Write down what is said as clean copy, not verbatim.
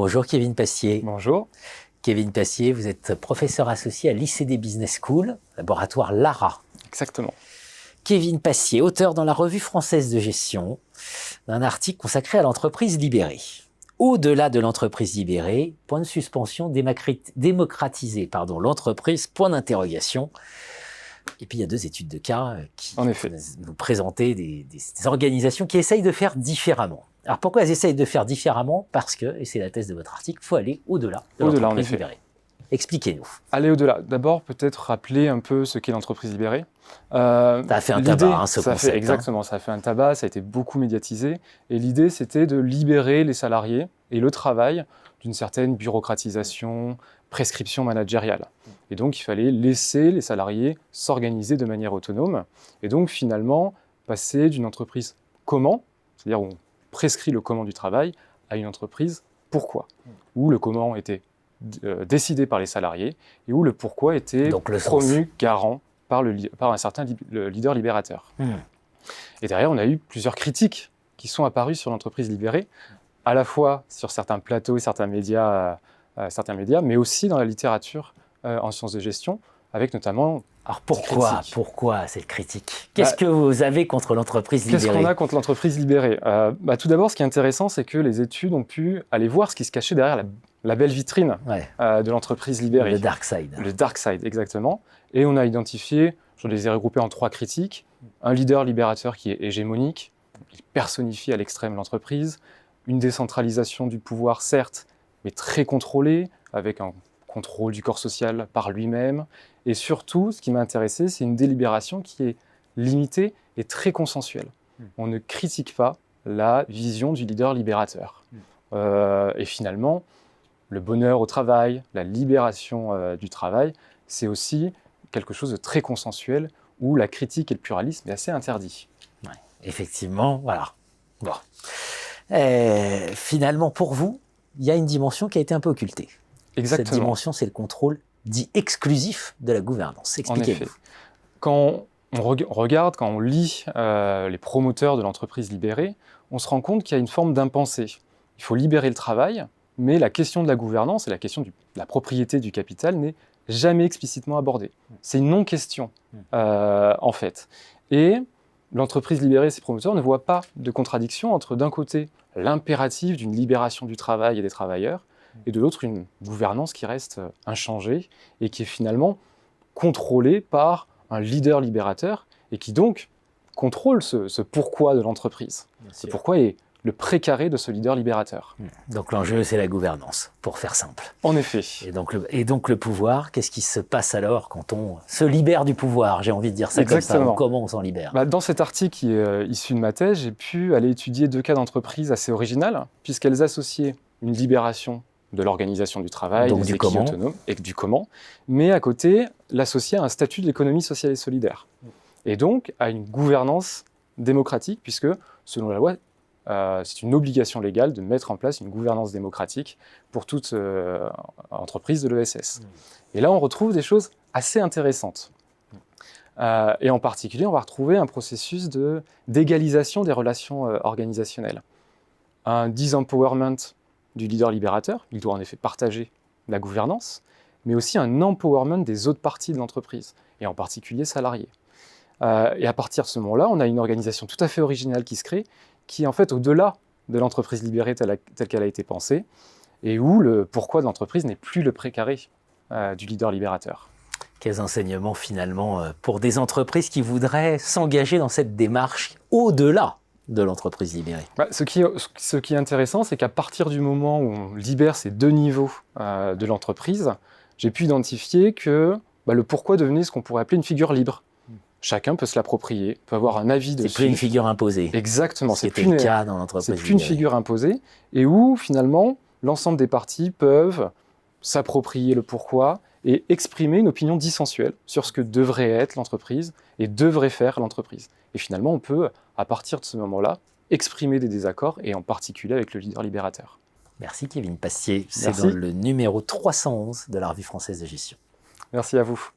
Bonjour Kevin Passier. Bonjour. Kevin Passier, vous êtes professeur associé à l'ICD Business School, laboratoire Lara. Exactement. Kevin Passier, auteur dans la Revue française de gestion d'un article consacré à l'entreprise libérée. Au-delà de l'entreprise libérée, point de suspension, démocratiser l'entreprise, point d'interrogation. Et puis il y a 2 études de cas qui nous présentaient des organisations qui essayent de faire différemment. Alors pourquoi elles essayent de faire différemment? Parce que, et c'est la thèse de votre article, il faut aller au-delà de l'entreprise libérée. Expliquez-nous. Aller au-delà. D'abord, peut-être rappeler un peu ce qu'est l'entreprise libérée. Ça a fait un tabac, ce concept. Exactement, ça a fait un tabac, ça a été beaucoup médiatisé. Et l'idée, c'était de libérer les salariés et le travail d'une certaine bureaucratisation, prescription managériale. Et donc, il fallait laisser les salariés s'organiser de manière autonome. Et donc, finalement, passer d'une entreprise comment, c'est-à-dire où on prescrit le comment du travail, à une entreprise pourquoi, où le comment était décidé par les salariés et où le pourquoi était promu, garant par un certain leader libérateur. Et derrière, on a eu plusieurs critiques qui sont apparues sur l'entreprise libérée, à la fois sur certains plateaux et certains médias, mais aussi dans la littérature en sciences de gestion, avec notamment... Alors pourquoi cette critique? Qu'est-ce que vous avez contre l'entreprise libérée? Qu'est-ce qu'on a contre l'entreprise libérée? Tout d'abord, ce qui est intéressant, c'est que les études ont pu aller voir ce qui se cachait derrière la belle vitrine de l'entreprise libérée. Le dark side. Le dark side, exactement. Et on a identifié, je les ai regroupés en 3 critiques, un leader libérateur qui est hégémonique, il personnifie à l'extrême l'entreprise, une décentralisation du pouvoir, certes, mais très contrôlée, avec un contrôle du corps social par lui-même. Et surtout, ce qui m'a intéressé, c'est une délibération qui est limitée et très consensuelle. On ne critique pas la vision du leader libérateur. Et finalement, le bonheur au travail, la libération du travail, c'est aussi quelque chose de très consensuel où la critique et le pluralisme est assez interdit. Ouais, effectivement, voilà. Bon. Finalement, pour vous, il y a une dimension qui a été un peu occultée. Exactement. Cette dimension, c'est le contrôle dit exclusif de la gouvernance. Expliquez-vous. Quand on regarde, quand on lit les promoteurs de l'entreprise libérée, on se rend compte qu'il y a une forme d'impensé. Il faut libérer le travail, mais la question de la gouvernance et la question de la propriété du capital n'est jamais explicitement abordée. C'est une non-question, en fait. Et l'entreprise libérée et ses promoteurs ne voient pas de contradiction entre, d'un côté, l'impératif d'une libération du travail et des travailleurs, et de l'autre, une gouvernance qui reste inchangée et qui est finalement contrôlée par un leader libérateur et qui donc contrôle ce pourquoi de l'entreprise. Ce pourquoi est le précaré de ce leader libérateur. Donc l'enjeu, c'est la gouvernance, pour faire simple. En effet. Et donc le pouvoir, qu'est-ce qui se passe alors quand on se libère du pouvoir? J'ai envie de dire ça Exactement. comme ça. Comment on s'en libère? Dans cet article qui est issu de ma thèse, j'ai pu aller étudier 2 cas d'entreprise assez originales, puisqu'elles associaient une libération de l'organisation du travail, donc des équipes autonomes, et du comment, mais à côté, l'associer à un statut de l'économie sociale et solidaire. Et donc, à une gouvernance démocratique, puisque, selon la loi, c'est une obligation légale de mettre en place une gouvernance démocratique pour toute entreprise de l'ESS. Et là, on retrouve des choses assez intéressantes. Et en particulier, on va retrouver un processus d'égalisation des relations organisationnelles. Un disempowerment du leader libérateur, il doit en effet partager la gouvernance, mais aussi un empowerment des autres parties de l'entreprise, et en particulier salariés. Et à partir de ce moment-là, on a une organisation tout à fait originale qui se crée, qui est en fait au-delà de l'entreprise libérée telle qu'elle a été pensée, et où le pourquoi de l'entreprise n'est plus le précaré du leader libérateur. Quels enseignements finalement pour des entreprises qui voudraient s'engager dans cette démarche au-delà de l'entreprise libérée? Ce qui est intéressant, c'est qu'à partir du moment où on libère ces 2 niveaux de l'entreprise, j'ai pu identifier que le pourquoi devenait ce qu'on pourrait appeler une figure libre. Chacun peut se l'approprier, peut avoir un avis dessus. C'est plus une figure imposée. Exactement. C'est plus le cas dans l'entreprise libérée. C'est plus une figure imposée, et où finalement l'ensemble des parties peuvent s'approprier le pourquoi et exprimer une opinion dissensuelle sur ce que devrait être l'entreprise et devrait faire l'entreprise. Et finalement, on peut, à partir de ce moment-là, exprimer des désaccords, et en particulier avec le leader libérateur. Merci Kevin Passier. C'est dans le numéro 311 de la Revue française de gestion. Merci à vous.